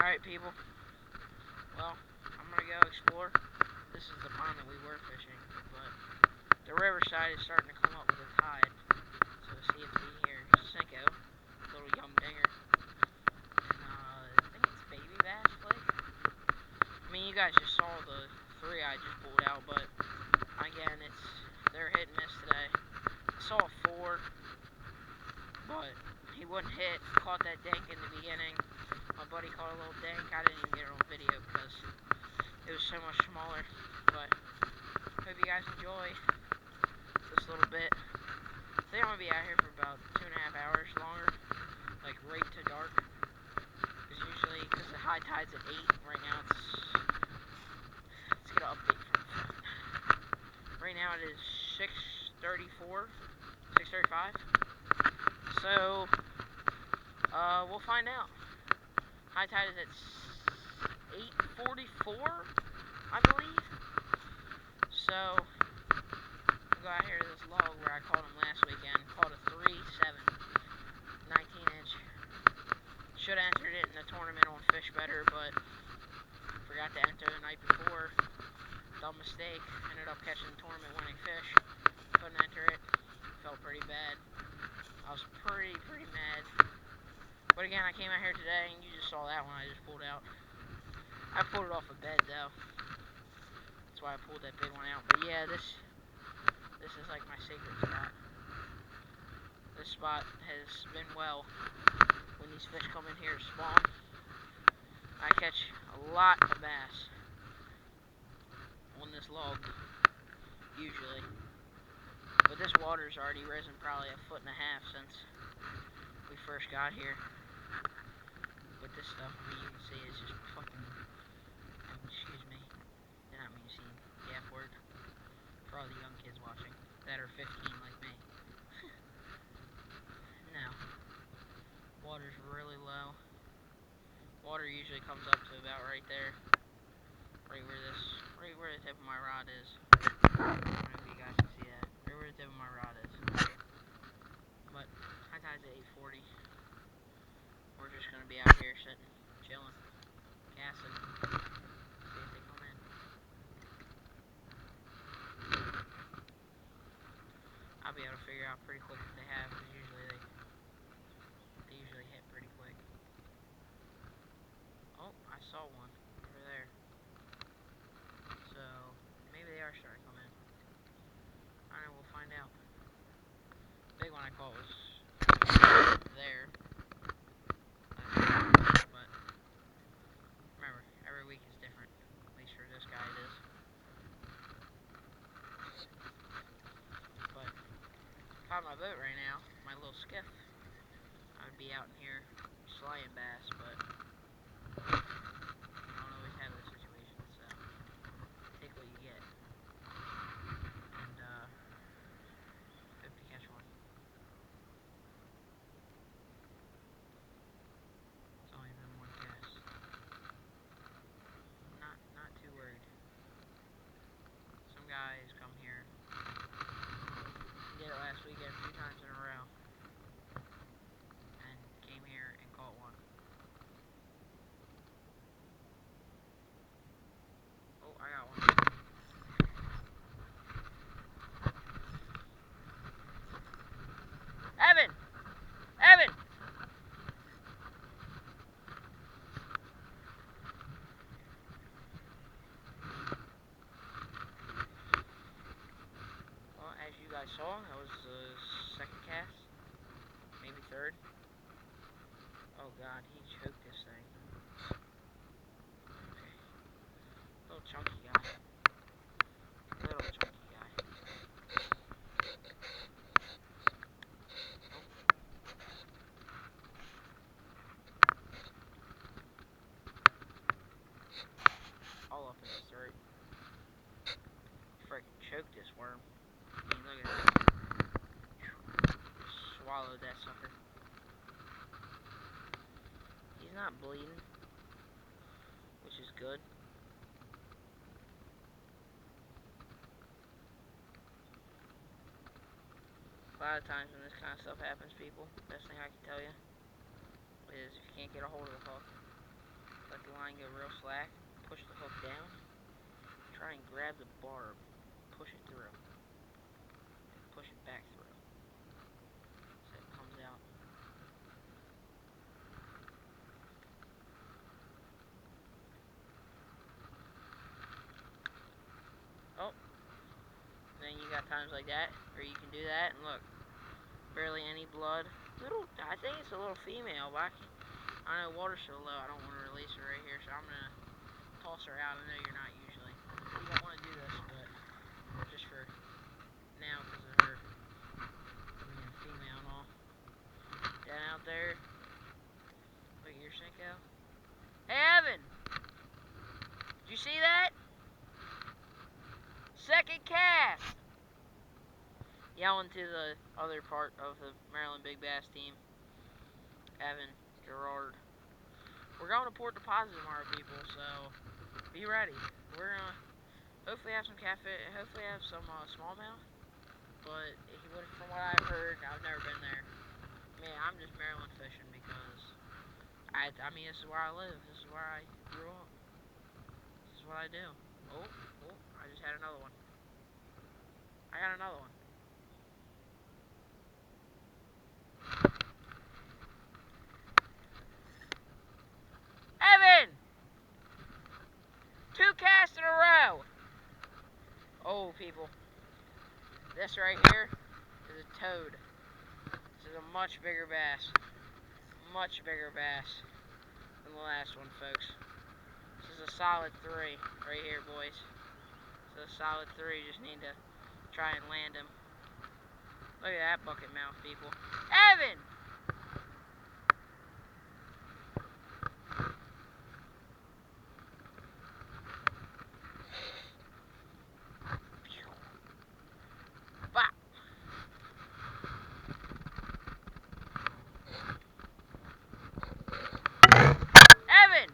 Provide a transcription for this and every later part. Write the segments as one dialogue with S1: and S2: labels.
S1: Alright, people. Well, I'm gonna go explore. This is the pond that we were fishing, but the riverside is starting to come up with a tide. So see if we hear Cinco, little young dinger. And I think it's baby bass lake. I mean, you guys just saw the 3 I just pulled out, but again, they're hit and miss today. I saw a 4, but he wouldn't hit. Caught that dink in the beginning. My buddy caught a little dink. I didn't even get it on video because it was so much smaller. But hope you guys enjoy this little bit. I think I'm gonna be out here for about 2.5 hours longer, like right to dark. Because usually, because the high tide's at 8 right now, let's get an update from the front. Right now it is 6:34, 6:35. So we'll find out. High tide is at 8:44, I believe. So we'll go out here to this log where I caught him last weekend. Caught a 3.7, 19-inch. Should have entered it in the tournament on Fish Better, but forgot to enter the night before. Dumb mistake. Ended up catching the tournament winning fish. Couldn't enter it. Felt pretty bad. I was pretty mad. But again, I came out here today, and you just saw that one I just pulled out. I pulled it off a bed, though. That's why I pulled that big one out. But yeah, this is like my sacred spot. This spot has been well when these fish come in here to spawn. I catch a lot of bass on this log, usually. But this water's already risen probably 1.5 feet since we first got here. But this stuff, I mean, you can see it's just fucking, excuse me, did not mean to see the F word, for all the young kids watching that are 15 like me. No, water's really low. Water usually comes up to about right there, right where the tip of my rod is. I don't know if you guys can see that, right where the tip of my rod is. But high tide's at 8:40. We're just gonna be out here sitting, chilling, casting, see if they come in. I'll be able to figure out pretty quick if they have, because usually they usually hit pretty quick. Oh, I saw one over there. So maybe they are starting to come in. I don't know, we'll find out. The big one I caught was there. But remember, every week is different. At least for this guy it is. But if I had my boat right now, my little skiff, I would be out in here slaying bass, but I don't always have those situations, so take what you get. And hope to catch one. It's only been one cast. Not too worried. Some guys come here. Did it last weekend 2 times in a row. And came here and caught one. Oh, I got one. Evan! Evan! Well, as you guys saw, that was the 2nd cast. Maybe 3rd. Oh god, he choked this thing. Okay. Little chunky guy. Little chunky guy. Oh. All up in his throat. Freaking choked this worm. I mean, look at that. Swallowed that sucker. He's not bleeding, which is good. A lot of times when this kind of stuff happens, people, best thing I can tell you is if you can't get a hold of the hook, Let the line go real slack. Push the hook down. Try and grab the barb. Push it through. Then push it back through. So it comes out. Oh. Then you got times like that where you can do that and look. Barely any blood. I think it's a little female, but I know water's so low I don't want to release her right here, so I'm going to toss her out. I know you're not usually. You don't want to do this, but just for now because of her being female and all. Down out there. Look at your Cinco. Hey, Evan! Did you see that? Second cast! Yelling to the other part of the Maryland Big Bass team. Evan, Gerard. We're going to Port Deposit tomorrow, people, so be ready. We're going to hopefully have some catfish, hopefully have some smallmouth, but from what I've heard, I've never been there. Man, I'm just Maryland fishing because, I mean, this is where I live. This is where I grew up. This is what I do. Oh, I just had another one. I got another one. Evan! 2 casts in a row! Oh, people. This right here is a toad. This is a much bigger bass. Much bigger bass than the last one, folks. This is a solid 3 right here, boys. This is a solid 3. Just need to try and land him. Look at that bucket mouth, people. Evan! Bop! Evan!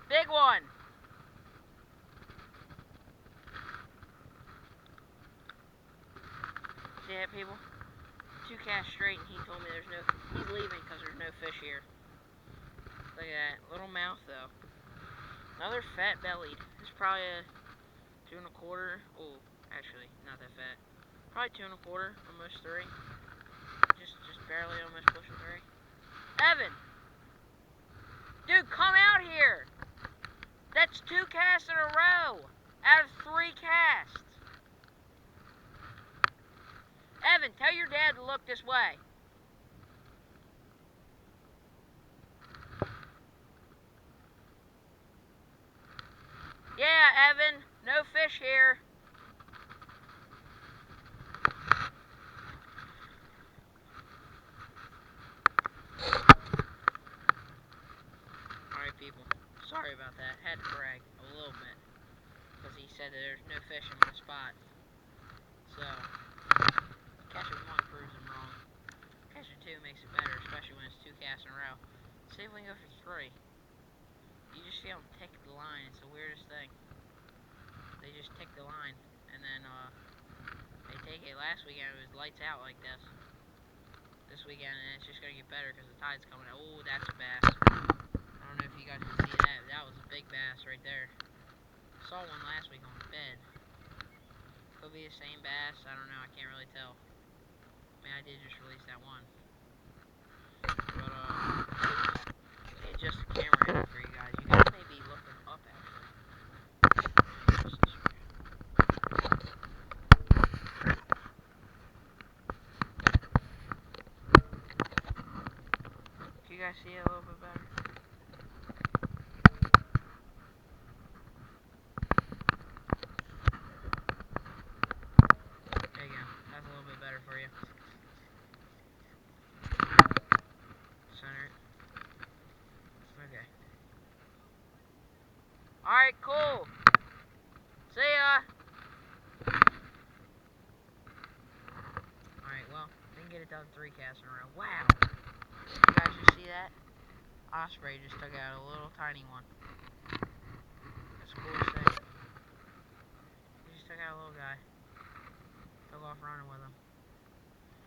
S1: Big one! See that, people? 2 casts straight, and he told me he's leaving because there's no fish here. Look at that. Little mouth, though. Another fat-bellied. This is probably a 2 1/4. Oh, actually, not that fat. Probably 2 1/4, almost 3. Just barely almost pushing 3. Evan! Dude, come out here! That's 2 casts in a row! Out of 3 casts! Evan, tell your dad to look this way. Yeah, Evan, no fish here. Alright, people. Sorry about that. Had to brag a little bit. Because he said that there's no fish in my spot. So, catching 1 proves him wrong. Catching 2 makes it better, especially when it's 2 casts in a row. See if we can go for 3. You just see them tick the line. It's the weirdest thing. They just tick the line. And then, they take it. Last weekend, it was lights out like this. This weekend, and it's just going to get better because the tide's coming out. Oh, that's a bass. I don't know if you guys can see that. That was a big bass right there. Saw one last week on the bed. Could be the same bass. I don't know. I can't really tell. I mean, I did just release that one. But, just a camera angle for you guys. You guys may be looking up, actually. Can you guys see it a little bit better? There you go. That's a little bit better for you. Center it. Okay. Alright, cool. See ya. Alright, well, didn't get it done 3 casts in a row. Wow. You guys just see that? Osprey just took out a little tiny one. That's cool to see. He just took out a little guy. Took off running with him.